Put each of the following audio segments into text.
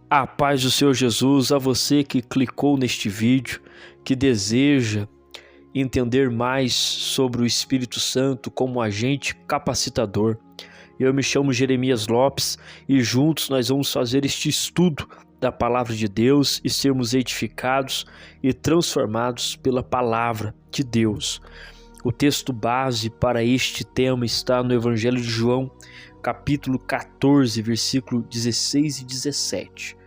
A paz do Senhor Jesus, a você que clicou neste vídeo, que deseja entender mais sobre o Espírito Santo como agente capacitador. Eu me chamo Jeremias Lopes e juntos nós vamos fazer este estudo da Palavra de Deus e sermos edificados e transformados pela Palavra de Deus. O texto base para este tema está no Evangelho de João, capítulo 14, versículo 16 e 17.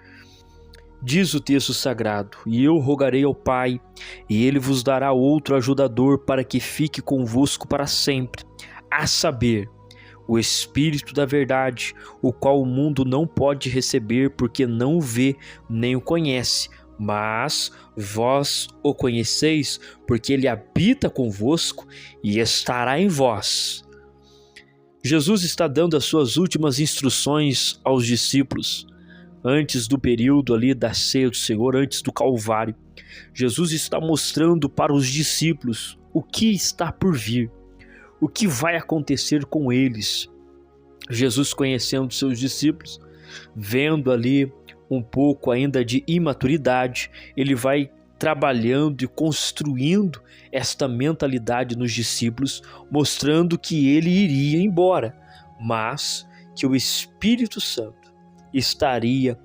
Diz o texto sagrado: E eu rogarei ao Pai, e ele vos dará outro ajudador para que fique convosco para sempre, a saber, o Espírito da verdade, o qual o mundo não pode receber, porque não o vê nem o conhece, mas vós o conheceis, porque ele habita convosco e estará em vós. Jesus está dando as suas últimas instruções aos discípulos, antes do período ali da ceia do Senhor, antes do Calvário. Jesus está mostrando para os discípulos o que está por vir, o que vai acontecer com eles. Jesus, conhecendo seus discípulos, vendo ali um pouco ainda de imaturidade, ele vai trabalhando e construindo esta mentalidade nos discípulos, mostrando que ele iria embora, mas que o Espírito Santo estaria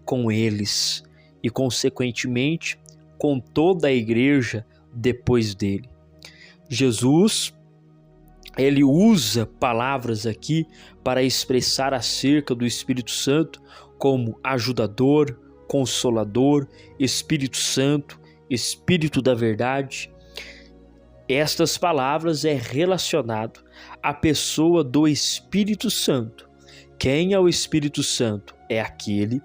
com eles e, consequentemente, com toda a igreja depois dele. Jesus, ele usa palavras aqui para expressar acerca do Espírito Santo como ajudador, consolador, Espírito Santo, Espírito da verdade. Estas palavras é relacionado à pessoa do Espírito Santo. Quem é o Espírito Santo? É aquele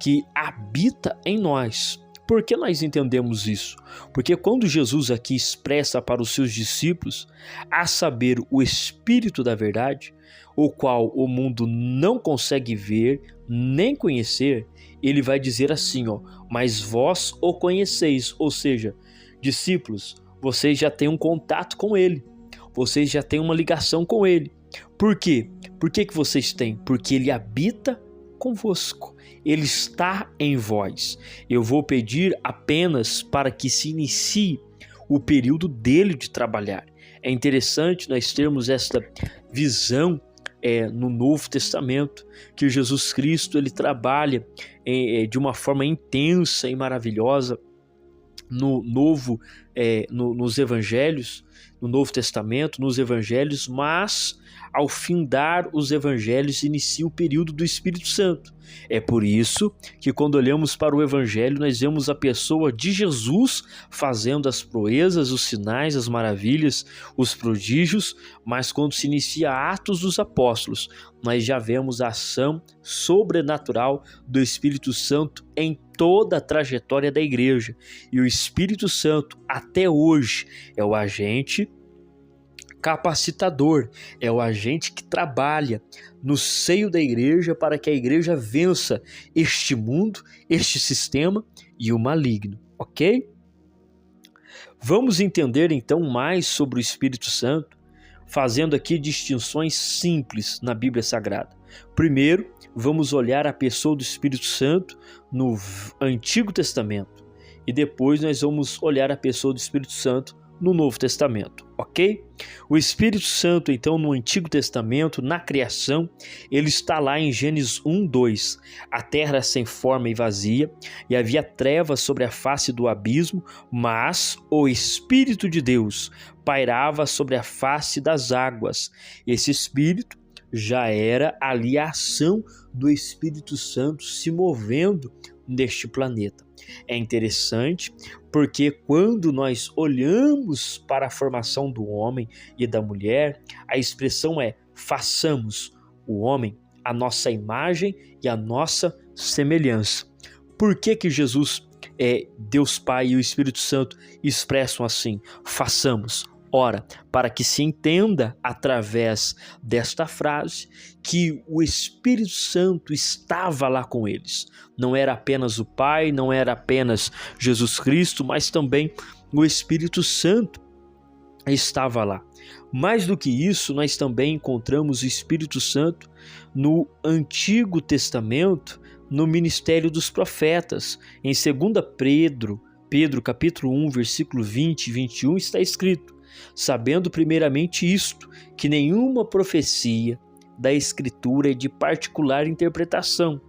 que habita em nós. Por que nós entendemos isso? Porque quando Jesus aqui expressa para os seus discípulos, a saber, o Espírito da verdade, o qual o mundo não consegue ver nem conhecer, ele vai dizer assim, mas vós o conheceis, ou seja, discípulos, vocês já têm um contato com ele, vocês já têm uma ligação com ele. Por quê? Por que vocês têm? Porque ele habita convosco, ele está em vós. Eu vou pedir apenas para que se inicie o período dele de trabalhar. É interessante nós termos esta visão no Novo Testamento, que Jesus Cristo ele trabalha de uma forma intensa e maravilhosa nos Evangelhos, no Novo Testamento, nos Evangelhos, mas ao findar os Evangelhos inicia o período do Espírito Santo. É por isso que quando olhamos para o Evangelho nós vemos a pessoa de Jesus fazendo as proezas, os sinais, as maravilhas, os prodígios, mas quando se inicia Atos dos Apóstolos, nós já vemos a ação sobrenatural do Espírito Santo em toda a trajetória da igreja. E o Espírito Santo até hoje é o agente capacitador, é o agente que trabalha no seio da igreja para que a igreja vença este mundo, este sistema e o maligno, ok? Vamos entender então mais sobre o Espírito Santo, fazendo aqui distinções simples na Bíblia Sagrada. Primeiro, vamos olhar a pessoa do Espírito Santo no Antigo Testamento e depois nós vamos olhar a pessoa do Espírito Santo no Novo Testamento, ok? O Espírito Santo, então, no Antigo Testamento, na criação, ele está lá em Gênesis 1:2. A terra era sem forma e vazia, e havia trevas sobre a face do abismo, mas o Espírito de Deus pairava sobre a face das águas. Esse Espírito já era ali a ação do Espírito Santo se movendo neste planeta. É interessante porque quando nós olhamos para a formação do homem e da mulher, a expressão é: façamos o homem a nossa imagem e a nossa semelhança. Por que Jesus, Deus Pai e o Espírito Santo expressam assim: façamos? Ora, para que se entenda através desta frase que o Espírito Santo estava lá com eles. Não era apenas o Pai, não era apenas Jesus Cristo, mas também o Espírito Santo estava lá. Mais do que isso, nós também encontramos o Espírito Santo no Antigo Testamento, no ministério dos profetas. Em 2 Pedro capítulo 1, versículo 20 e 21 está escrito: sabendo primeiramente isto, que nenhuma profecia da Escritura é de particular interpretação,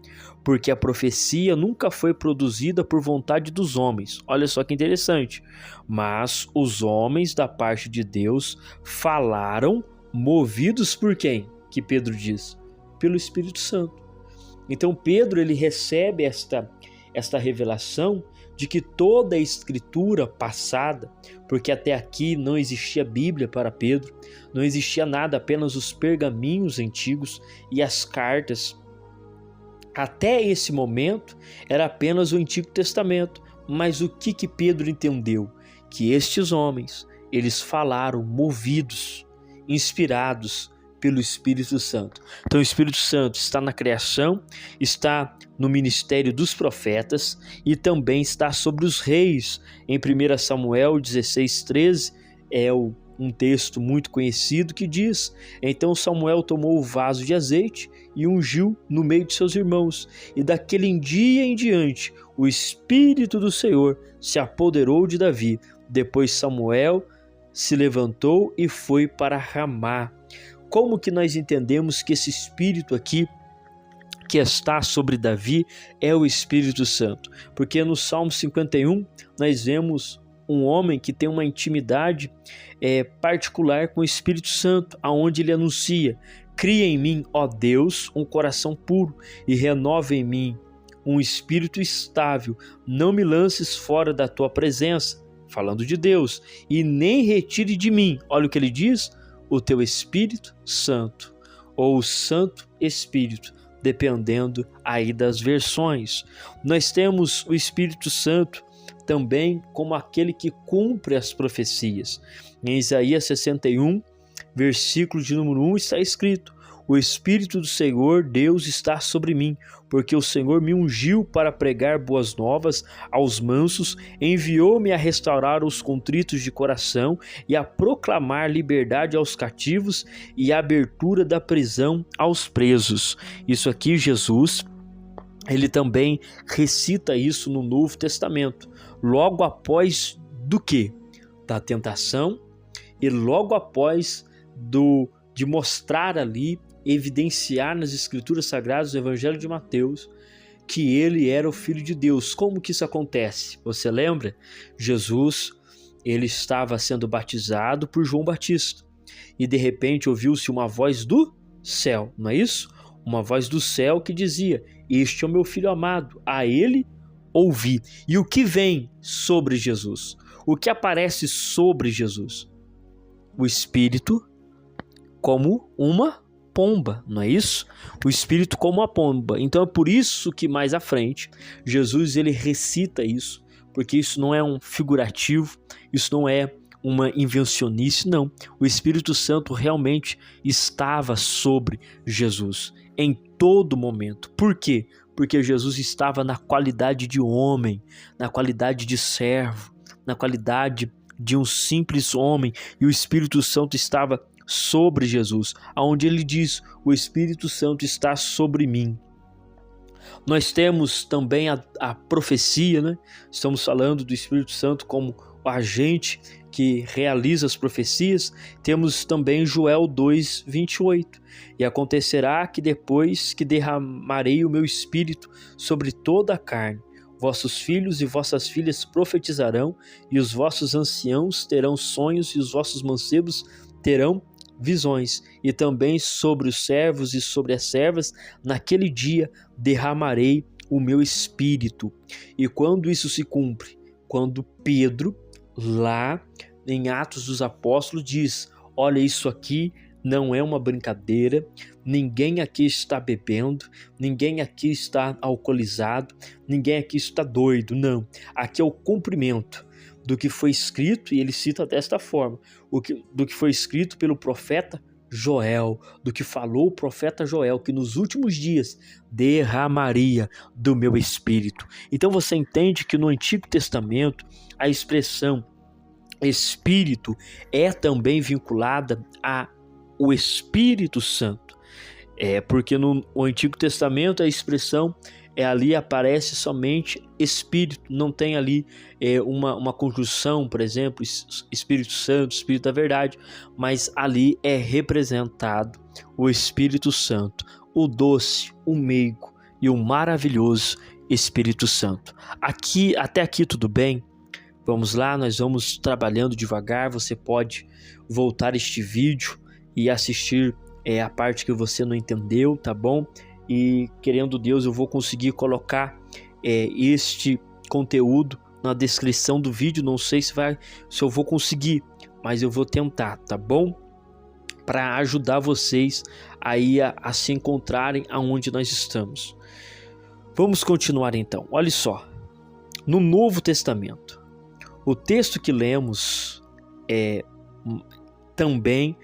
porque a profecia nunca foi produzida por vontade dos homens. Olha só que interessante. Mas os homens da parte de Deus falaram movidos por quem? Que Pedro diz? Pelo Espírito Santo. Então Pedro ele recebe esta revelação de que toda a escritura passada, porque até aqui não existia Bíblia para Pedro, não existia nada, apenas os pergaminhos antigos e as cartas. Até esse momento era apenas o Antigo Testamento. Mas o que Pedro entendeu? Que estes homens, eles falaram movidos, inspirados pelo Espírito Santo. Então o Espírito Santo está na criação, está no ministério dos profetas e também está sobre os reis. Em 1 Samuel 16:13 é um texto muito conhecido que diz: então Samuel tomou o vaso de azeite e ungiu no meio de seus irmãos, e daquele dia em diante o Espírito do Senhor se apoderou de Davi. Depois Samuel se levantou e foi para Ramá. Como que nós entendemos que esse Espírito aqui que está sobre Davi é o Espírito Santo? Porque no Salmo 51 nós vemos um homem que tem uma intimidade particular com o Espírito Santo, aonde ele anuncia: cria em mim, ó Deus, um coração puro e renova em mim um espírito estável. Não me lances fora da tua presença, falando de Deus, e nem retire de mim, olha o que ele diz, o teu Espírito Santo, ou o Santo Espírito, dependendo aí das versões. Nós temos o Espírito Santo também como aquele que cumpre as profecias. Em Isaías 61, versículo de número 1 está escrito: o Espírito do Senhor Deus está sobre mim, porque o Senhor me ungiu para pregar boas novas aos mansos, enviou-me a restaurar os contritos de coração e a proclamar liberdade aos cativos e a abertura da prisão aos presos. Isso aqui Jesus, ele também recita isso no Novo Testamento, logo após do quê? Da tentação e logo após de mostrar ali, evidenciar nas Escrituras Sagradas, no Evangelho de Mateus, que ele era o Filho de Deus. Como que isso acontece? Você lembra? Jesus, ele estava sendo batizado por João Batista e de repente ouviu-se uma voz do céu, não é isso? Uma voz do céu que dizia: este é o meu Filho amado, a ele ouvi. E o que vem sobre Jesus? O que aparece sobre Jesus? O Espírito como uma pomba, não é isso? O Espírito como uma pomba. Então é por isso que mais à frente Jesus ele recita isso, porque isso não é um figurativo, isso não é uma invencionice, não. O Espírito Santo realmente estava sobre Jesus em todo momento. Por quê? Porque Jesus estava na qualidade de homem, na qualidade de servo, na qualidade de um simples homem, e o Espírito Santo estava sobre Jesus, aonde ele diz: o Espírito Santo está sobre mim. Nós temos também a profecia, né? Estamos falando do Espírito Santo como o agente que realiza as profecias. Temos também Joel 2:28. E acontecerá que depois que derramarei o meu Espírito sobre toda a carne, vossos filhos e vossas filhas profetizarão, e os vossos anciãos terão sonhos, e os vossos mancebos terão visões, e também sobre os servos e sobre as servas, naquele dia derramarei o meu Espírito. E quando isso se cumpre? Quando Pedro, lá em Atos dos Apóstolos, diz: olha, isso aqui não é uma brincadeira, ninguém aqui está bebendo, ninguém aqui está alcoolizado, ninguém aqui está doido, não. Aqui é o cumprimento do que foi escrito, e ele cita desta forma, do que foi escrito pelo profeta Joel, do que falou o profeta Joel, que nos últimos dias derramaria do meu Espírito. Então você entende que no Antigo Testamento a expressão Espírito é também vinculada ao Espírito Santo. Porque no Antigo Testamento a expressão Ali aparece somente Espírito, não tem ali uma conjunção, por exemplo, Espírito Santo, Espírito da Verdade, mas ali é representado o Espírito Santo, o doce, o meigo e o maravilhoso Espírito Santo. Até aqui tudo bem? Vamos lá, nós vamos trabalhando devagar. Você pode voltar este vídeo e assistir a parte que você não entendeu, tá bom? E querendo Deus, eu vou conseguir colocar este conteúdo na descrição do vídeo. Não sei se eu vou conseguir, mas eu vou tentar, tá bom? Para ajudar vocês aí a se encontrarem aonde nós estamos. Vamos continuar então. Olha só, no Novo Testamento, o texto que lemos também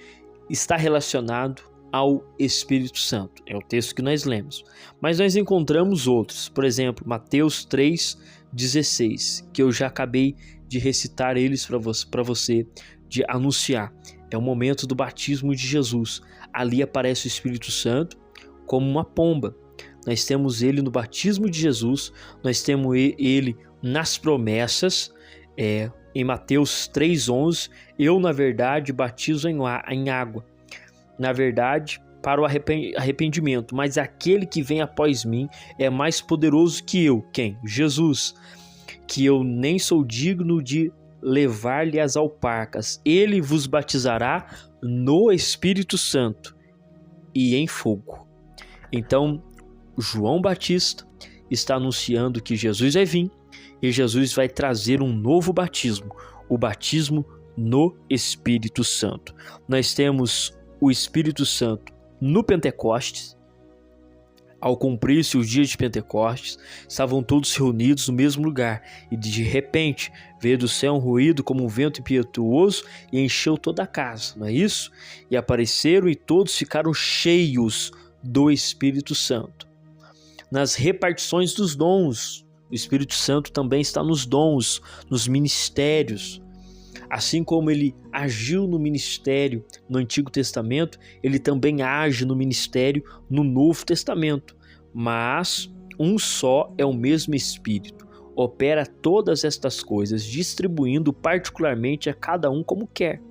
está relacionado ao Espírito Santo. É o texto que nós lemos. Mas nós encontramos outros. Por exemplo, Mateus 3,16, que eu já acabei de recitar eles para você, de anunciar. É o momento do batismo de Jesus. Ali aparece o Espírito Santo como uma pomba. Nós temos ele no batismo de Jesus. Nós temos ele nas promessas. Em Mateus 3,11, eu na verdade batizo em água, na verdade para o arrependimento, mas aquele que vem após mim é mais poderoso que eu. Quem? Jesus, que eu nem sou digno de levar-lhe as alparcas. Ele vos batizará no Espírito Santo e em fogo. Então João Batista está anunciando que Jesus vai vir. E Jesus vai trazer um novo batismo, o batismo no Espírito Santo. Nós temos o Espírito Santo no Pentecostes. Ao cumprir-se os dias de Pentecostes, estavam todos reunidos no mesmo lugar, e de repente veio do céu um ruído como um vento impetuoso e encheu toda a casa, não é isso? E apareceram e todos ficaram cheios do Espírito Santo. Nas repartições dos dons, o Espírito Santo também está nos dons, nos ministérios. Assim como ele agiu no ministério no Antigo Testamento, ele também age no ministério no Novo Testamento. Mas um só é o mesmo Espírito, opera todas estas coisas, distribuindo particularmente a cada um como quer.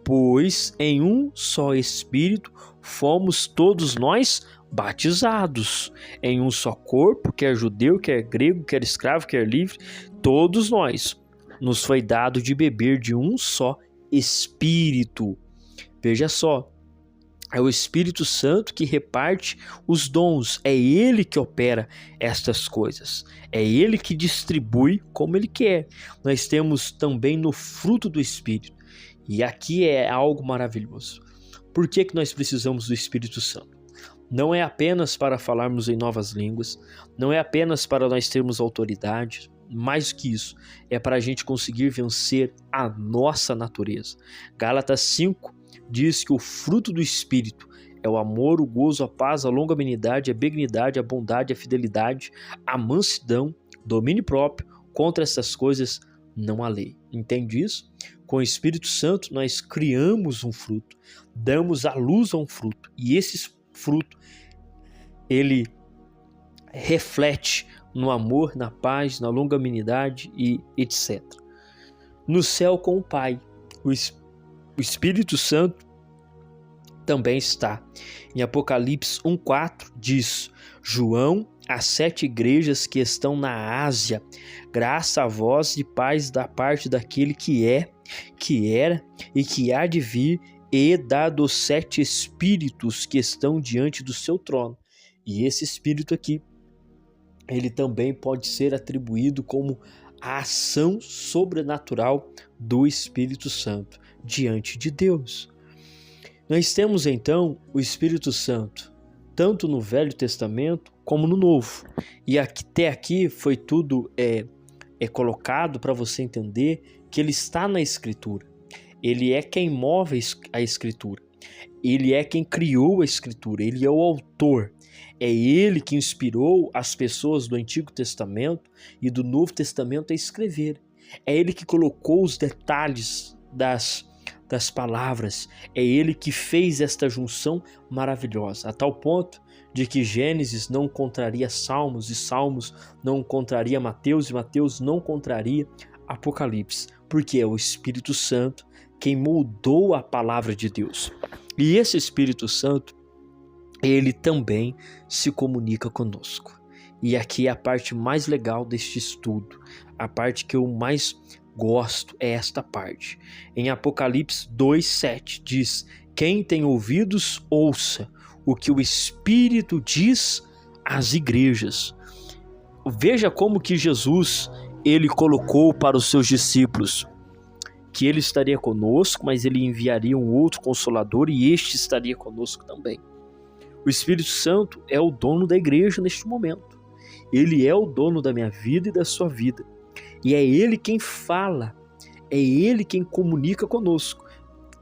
Pois em um só Espírito fomos todos nós batizados, em um só corpo, quer judeu, quer grego, quer escravo, quer livre, todos nós nos foi dado de beber de um só Espírito. Veja só, é o Espírito Santo que reparte os dons, é ele que opera estas coisas, é ele que distribui como ele quer. Nós temos também no fruto do Espírito, e aqui é algo maravilhoso. Por que nós precisamos do Espírito Santo? Não é apenas para falarmos em novas línguas, não é apenas para nós termos autoridade, mais do que isso, é para a gente conseguir vencer a nossa natureza. Gálatas 5 diz que o fruto do Espírito é o amor, o gozo, a paz, a longanimidade, a benignidade, a bondade, a fidelidade, a mansidão, domínio próprio. Contra essas coisas não há lei. Entende isso? Com o Espírito Santo nós criamos um fruto, damos à luz a um fruto, e esse fruto ele reflete no amor, na paz, na longanimidade e etc. No céu com o Pai, o Espírito Santo também está. Em Apocalipse 1,4 diz: João, às 7 igrejas que estão na Ásia, graça a vós e paz da parte daquele que é, que era e que há de vir, e da dos 7 espíritos que estão diante do seu trono. E esse espírito aqui, ele também pode ser atribuído como a ação sobrenatural do Espírito Santo diante de Deus. Nós temos então o Espírito Santo tanto no Velho Testamento como no Novo, e até aqui foi tudo colocado para você entender que ele está na Escritura. Ele é quem move a Escritura, ele é quem criou a Escritura, ele é o autor. É ele que inspirou as pessoas do Antigo Testamento e do Novo Testamento a escrever. É ele que colocou os detalhes das palavras. É ele que fez esta junção maravilhosa, a tal ponto de que Gênesis não contraria Salmos, e Salmos não contraria Mateus, e Mateus não contraria Apocalipse, porque é o Espírito Santo quem moldou a palavra de Deus. E esse Espírito Santo, ele também se comunica conosco. E aqui é a parte mais legal deste estudo, a parte que eu mais gosto é esta parte. Em Apocalipse 2:7 diz: quem tem ouvidos, ouça o que o Espírito diz às igrejas. Veja como que Jesus, ele colocou para os seus discípulos que ele estaria conosco, mas ele enviaria um outro Consolador e este estaria conosco também. O Espírito Santo é o dono da igreja neste momento. Ele é o dono da minha vida e da sua vida. E é ele quem fala, é ele quem comunica conosco.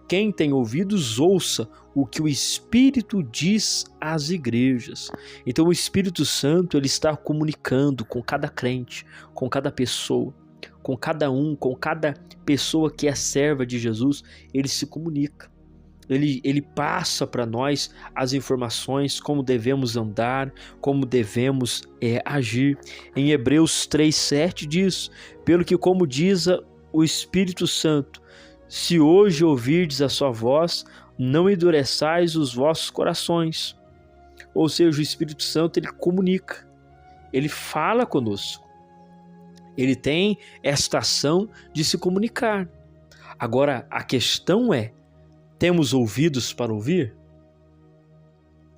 Quem tem ouvidos, ouça o que o Espírito diz às igrejas. Então o Espírito Santo, ele está comunicando com cada crente, com cada pessoa, com cada pessoa que é serva de Jesus, ele se comunica. Ele passa para nós as informações, como devemos andar, como devemos agir. Em Hebreus 3:7 diz: pelo que, como diz o Espírito Santo, se hoje ouvirdes a sua voz, não endureçais os vossos corações. Ou seja, o Espírito Santo, ele comunica, ele fala conosco, ele tem esta ação de se comunicar. Agora, a questão é: temos ouvidos para ouvir?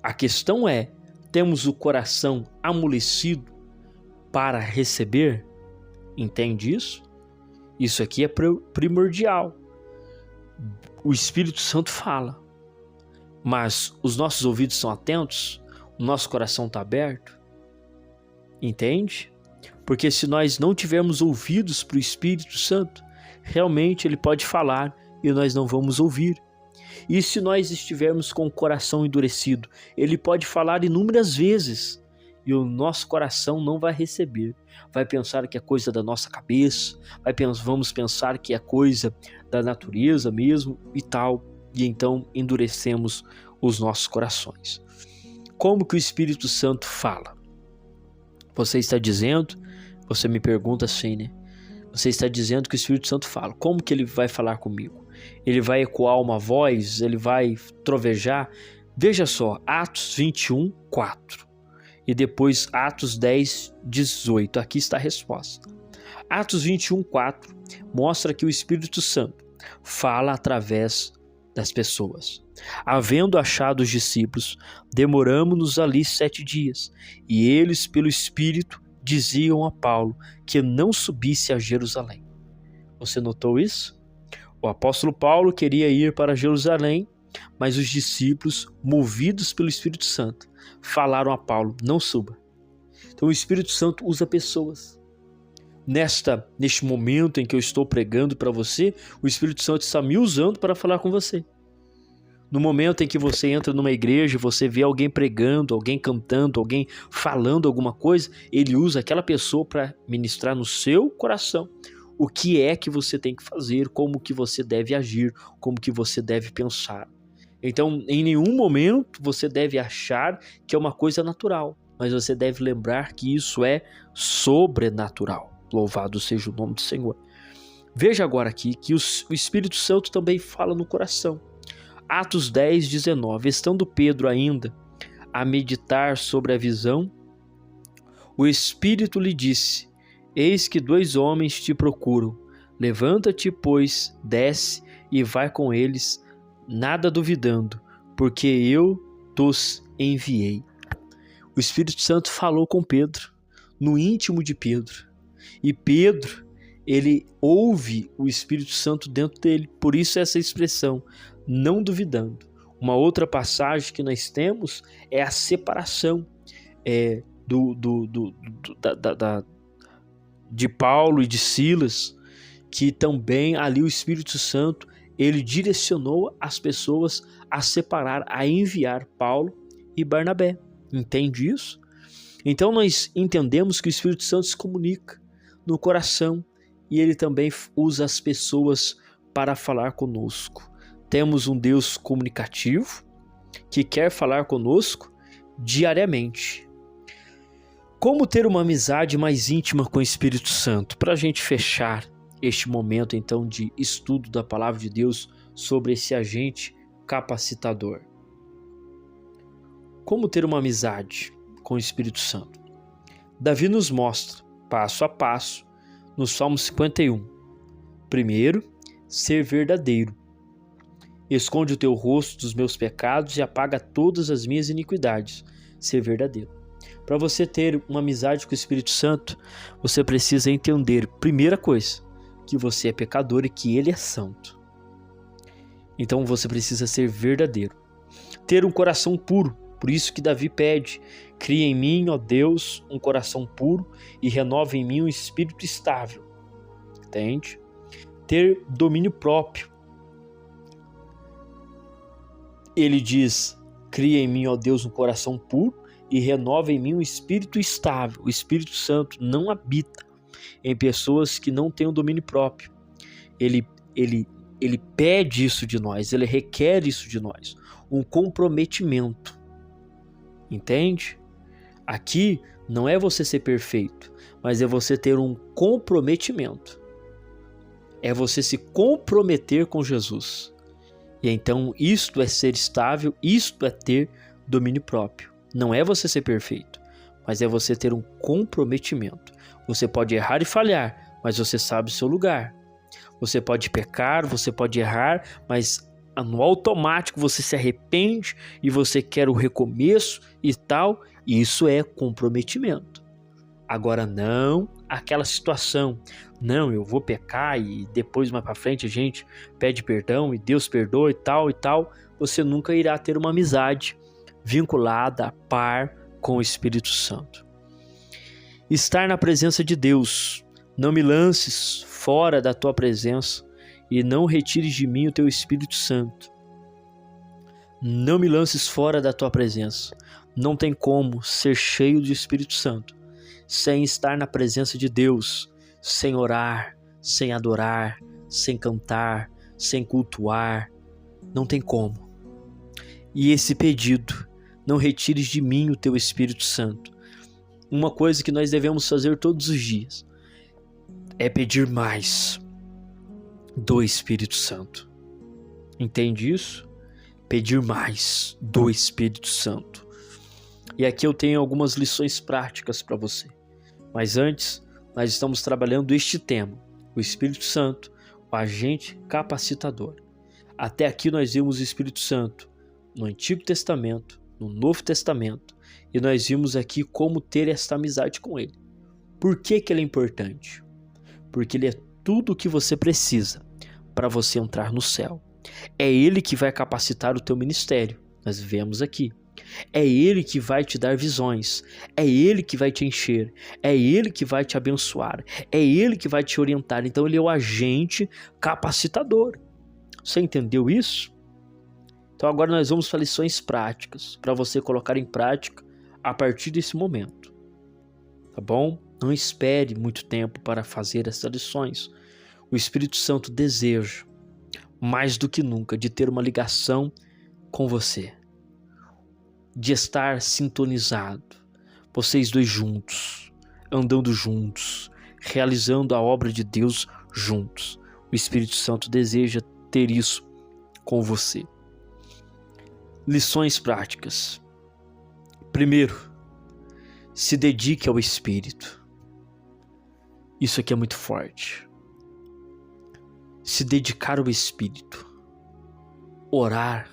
A questão é: temos o coração amolecido para receber? Entende isso? Isso aqui é primordial. O Espírito Santo fala, mas os nossos ouvidos são atentos? O nosso coração está aberto? Entende? Porque se nós não tivermos ouvidos para o Espírito Santo, realmente ele pode falar e nós não vamos ouvir. E se nós estivermos com o coração endurecido, ele pode falar inúmeras vezes e o nosso coração não vai receber. Vai pensar que é coisa da nossa cabeça, vamos pensar que é coisa da natureza mesmo e tal, e então endurecemos os nossos corações. Como que o Espírito Santo fala? Você está dizendo, você me pergunta assim, né? Você está dizendo que o Espírito Santo fala. Como que ele vai falar comigo? Ele vai ecoar uma voz? Ele vai trovejar? Veja só, Atos 21:4 e depois Atos 10:18. Aqui está a resposta. Atos 21:4 mostra que o Espírito Santo fala através das pessoas. Havendo achado os discípulos, demoramo-nos ali 7 dias, e eles, pelo Espírito, diziam a Paulo que não subisse a Jerusalém. Você notou isso? O apóstolo Paulo queria ir para Jerusalém, mas os discípulos, movidos pelo Espírito Santo, falaram a Paulo: não suba. Então o Espírito Santo usa pessoas. Neste momento em que eu estou pregando para você, o Espírito Santo está me usando para falar com você. No momento em que você entra numa igreja, você vê alguém pregando, alguém cantando, alguém falando alguma coisa, ele usa aquela pessoa para ministrar no seu coração o que é que você tem que fazer, como que você deve agir, como que você deve pensar. Então, em nenhum momento você deve achar que é uma coisa natural, mas você deve lembrar que isso é sobrenatural. Louvado seja o nome do Senhor. Veja agora aqui que o Espírito Santo também fala no coração. Atos 10:19. Estando Pedro ainda a meditar sobre a visão, o Espírito lhe disse: eis que 2 homens te procuram. Levanta-te, pois, desce e vai com eles, nada duvidando, porque eu os enviei. O Espírito Santo falou com Pedro, no íntimo de Pedro. E Pedro, ele ouve o Espírito Santo dentro dele. Por isso essa expressão, não duvidando. Uma outra passagem que nós temos é a separação de Paulo e de Silas, que também ali o Espírito Santo, ele direcionou as pessoas a separar, a enviar Paulo e Barnabé. Entende isso? Então nós entendemos que o Espírito Santo se comunica no coração e ele também usa as pessoas para falar conosco. temos um Deus comunicativo que quer falar conosco diariamente. Como ter uma amizade mais íntima com o Espírito Santo? Para a gente fechar este momento então de estudo da Palavra de Deus sobre esse agente capacitador. Como ter uma amizade com o Espírito Santo? Davi nos mostra, passo a passo, no Salmo 51. Primeiro, ser verdadeiro. Esconde o teu rosto dos meus pecados e apaga todas as minhas iniquidades. Ser verdadeiro. Para você ter uma amizade com o Espírito Santo, você precisa entender, primeira coisa, que você é pecador e que Ele é santo. Então você precisa ser verdadeiro. Ter um coração puro. Por isso que Davi pede: cria em mim, ó Deus, um coração puro e renova em mim um espírito estável. Entende? Ter domínio próprio. Ele diz: cria em mim, ó Deus, um coração puro e renova em mim um espírito estável. O Espírito Santo não habita em pessoas que não têm o domínio próprio. Ele pede isso de nós, ele requer isso de nós. Um comprometimento. Entende? Aqui não é você ser perfeito, mas é você ter um comprometimento. É você se comprometer com Jesus. E então isto é ser estável, isto é ter domínio próprio. Não é você ser perfeito, mas é você ter um comprometimento. Você pode errar e falhar, mas você sabe o seu lugar. Você pode pecar, você pode errar, mas no automático você se arrepende e você quer o recomeço e tal. E isso é comprometimento. Agora não aquela situação. Não, eu vou pecar e depois mais para frente a gente pede perdão e Deus perdoa e tal e tal. Você nunca irá ter uma amizade vinculada a par com o Espírito Santo. Estar na presença de Deus. Não me lances fora da tua presença e não retires de mim o teu Espírito Santo. Não me lances fora da tua presença. Não tem como ser cheio do Espírito Santo sem estar na presença de Deus, sem orar, sem adorar, sem cantar, sem cultuar. Não tem como. E esse pedido: não retires de mim o teu Espírito Santo. Uma coisa que nós devemos fazer todos os dias é pedir mais do Espírito Santo. Entende isso? Pedir mais do Espírito Santo. E aqui eu tenho algumas lições práticas para você. Mas antes, nós estamos trabalhando este tema, o Espírito Santo, o agente capacitador. Até aqui nós vimos o Espírito Santo no Antigo Testamento, no Novo Testamento, e nós vimos aqui como ter esta amizade com Ele. Por que ele é importante? Porque Ele é tudo o que você precisa para você entrar no céu. É Ele que vai capacitar o teu ministério. Nós vemos aqui. É Ele que vai te dar visões. É Ele que vai te encher. É Ele que vai te abençoar. É Ele que vai te orientar. Então Ele é o agente capacitador. Você entendeu isso? Então agora nós vamos para lições práticas, para você colocar em prática a partir desse momento. Tá bom? Não espere muito tempo para fazer essas lições. O Espírito Santo deseja, mais do que nunca, de ter uma ligação com você. De estar sintonizado. Vocês dois juntos, andando juntos, realizando a obra de Deus juntos. O Espírito Santo deseja ter isso com você. Lições práticas. Primeiro, se dedique ao Espírito. Isso aqui é muito forte. Se dedicar ao Espírito. Orar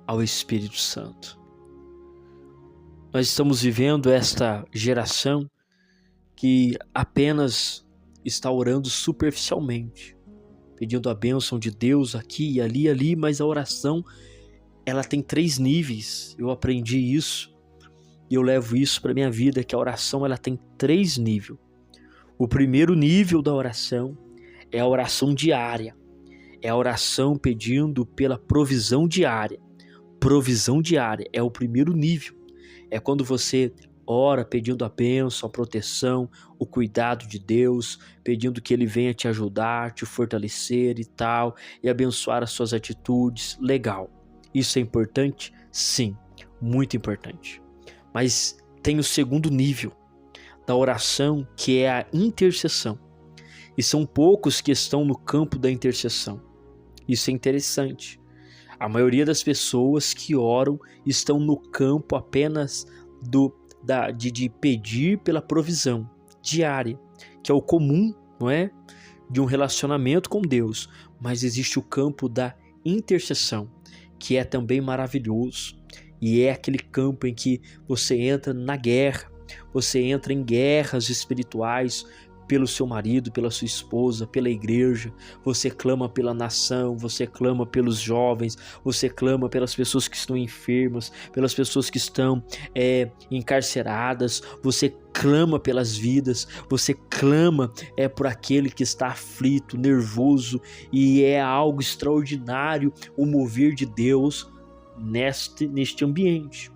ao Espírito Santo. Nós estamos vivendo esta geração que apenas está orando superficialmente, pedindo a bênção de Deus aqui, ali, mas a oração, ela tem 3 níveis. Eu aprendi isso e eu levo isso para minha vida, que a oração ela tem 3 níveis. O primeiro nível da oração é a oração diária. É a oração pedindo pela provisão diária. Provisão diária é o primeiro nível. É quando você Ora pedindo a bênção, a proteção, o cuidado de Deus, pedindo que Ele venha te ajudar, te fortalecer e tal, e abençoar as suas atitudes. Legal. Isso é importante? Sim, muito importante. Mas tem o segundo nível da oração, que é a intercessão. E são poucos que estão no campo da intercessão. Isso é interessante. A maioria das pessoas que oram estão no campo apenas de pedir pela provisão diária, que é o comum, não é? De um relacionamento com Deus. Mas existe o campo da intercessão, que é também maravilhoso. E é aquele campo em que você entra na guerra, você entra em guerras espirituais pelo seu marido, pela sua esposa, pela igreja. Você clama pela nação, você clama pelos jovens, você clama pelas pessoas que estão enfermas, pelas pessoas que estão encarceradas, você clama pelas vidas, você clama por aquele que está aflito, nervoso, e é algo extraordinário o mover de Deus neste ambiente.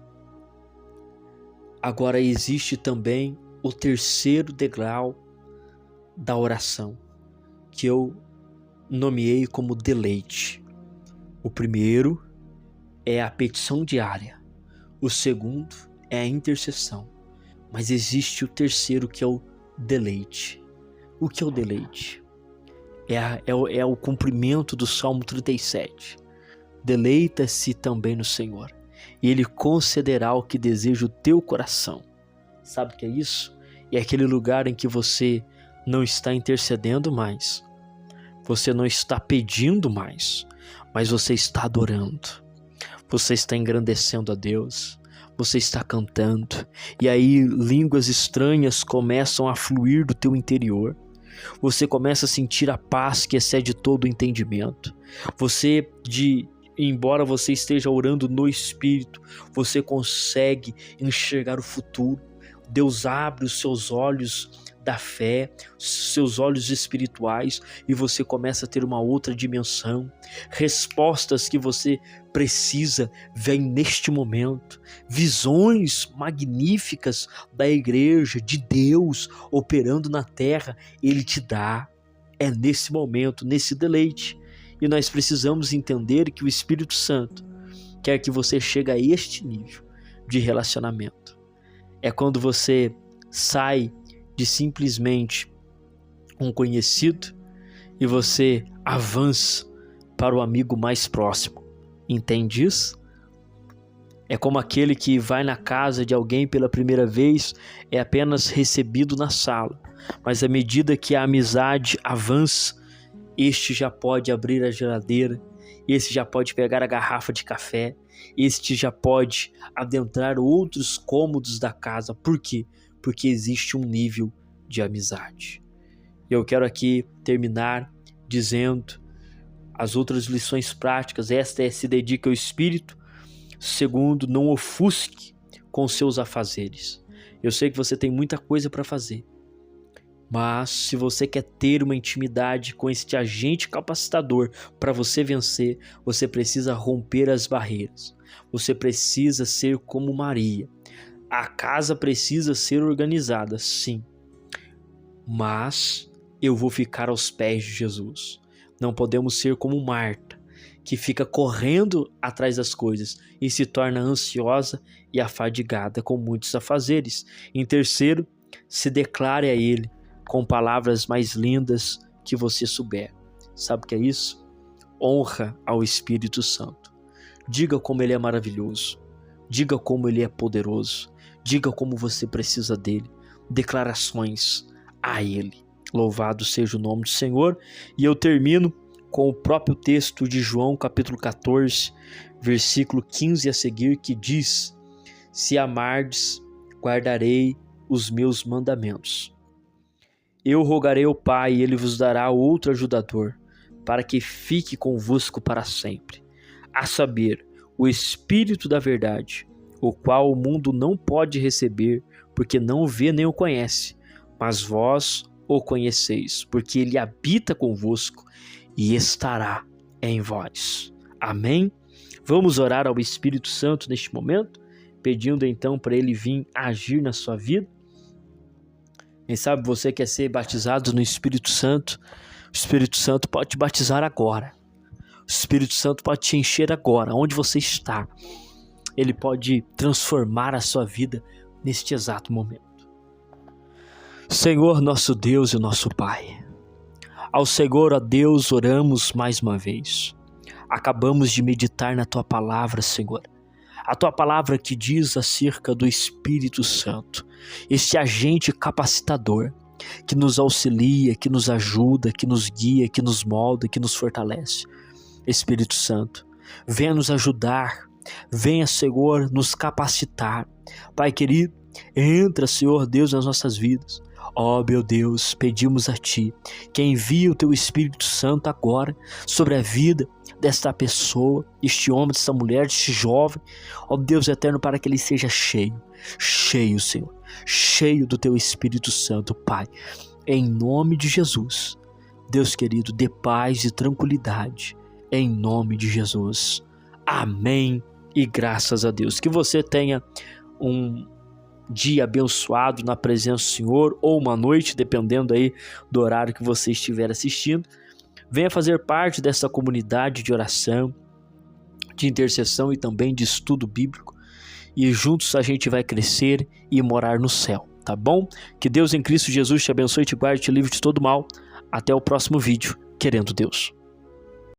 Agora existe também o terceiro degrau da oração, que eu nomeei como deleite. O primeiro é a petição diária, o segundo é a intercessão, mas existe o terceiro, que é o deleite. O que é o deleite? É o cumprimento do Salmo 37. Deleita-se também no Senhor, e Ele concederá o que deseja o teu coração. Sabe o que é isso? É aquele lugar em que você não está intercedendo mais, você não está pedindo mais, mas você está adorando, você está engrandecendo a Deus, você está cantando, e aí línguas estranhas começam a fluir do teu interior. Você começa a sentir a paz que excede todo o entendimento. Embora você esteja orando no Espírito, você consegue enxergar o futuro. Deus abre os seus olhos da fé, seus olhos espirituais, e você começa a ter uma outra dimensão. Respostas que você precisa vêm neste momento. Visões magníficas da igreja, de Deus operando na terra, Ele te dá. É nesse momento, nesse deleite. E nós precisamos entender que o Espírito Santo quer que você chegue a este nível de relacionamento. É quando você sai de simplesmente um conhecido e você avança para o amigo mais próximo. Entende isso? É como aquele que vai na casa de alguém pela primeira vez, é apenas recebido na sala, mas à medida que a amizade avança, este já pode abrir a geladeira, este já pode pegar a garrafa de café, este já pode adentrar outros cômodos da casa. Por quê? Porque existe um nível de amizade. Eu quero aqui terminar dizendo as outras lições práticas. Esta se dedica ao Espírito. Segundo, não ofusque com seus afazeres. Eu sei que você tem muita coisa para fazer, mas se você quer ter uma intimidade com este agente capacitador para você vencer, você precisa romper as barreiras. Você precisa ser como Maria. A casa precisa ser organizada, sim, mas eu vou ficar aos pés de Jesus. Não podemos ser como Marta, que fica correndo atrás das coisas e se torna ansiosa e afadigada com muitos afazeres. Em terceiro, se declare a Ele com palavras mais lindas que você souber. Sabe o que é isso? Honra ao Espírito Santo. Diga como Ele é maravilhoso. Diga como Ele é poderoso. Diga como você precisa dEle. Declarações a Ele. Louvado seja o nome do Senhor. E eu termino com o próprio texto de João, capítulo 14, versículo 15 a seguir, que diz: se amardes, guardarei os meus mandamentos. Eu rogarei ao Pai, e Ele vos dará outro ajudador, para que fique convosco para sempre, a saber, o Espírito da verdade, o qual o mundo não pode receber, porque não o vê nem o conhece, mas vós o conheceis, porque Ele habita convosco e estará em vós. Amém? Vamos orar ao Espírito Santo neste momento, pedindo então para Ele vir agir na sua vida. Quem sabe você quer ser batizado no Espírito Santo? O Espírito Santo pode te batizar agora. O Espírito Santo pode te encher agora, onde você está. Ele pode transformar a sua vida neste exato momento. Senhor, nosso Deus e nosso Pai, ao Senhor, ó Deus, oramos mais uma vez. Acabamos de meditar na Tua palavra, Senhor. A Tua palavra que diz acerca do Espírito Santo, este agente capacitador, que nos auxilia, que nos ajuda, que nos guia, que nos molda, que nos fortalece. Espírito Santo, venha nos ajudar, venha, Senhor, nos capacitar. Pai querido, entra, Senhor Deus, nas nossas vidas. Ó meu Deus, pedimos a Ti que envie o Teu Espírito Santo agora sobre a vida desta pessoa, este homem, desta mulher, deste jovem. Ó Deus eterno, para que ele seja cheio, Senhor, cheio do Teu Espírito Santo, Pai. Em nome de Jesus, Deus querido, dê paz e tranquilidade. Em nome de Jesus. Amém e graças a Deus. Que você tenha um dia abençoado na presença do Senhor, ou uma noite, dependendo aí do horário que você estiver assistindo. Venha fazer parte dessa comunidade de oração, de intercessão e também de estudo bíblico. E juntos a gente vai crescer e morar no céu, tá bom? Que Deus em Cristo Jesus te abençoe, te guarde, te livre de todo mal. Até o próximo vídeo, querendo Deus.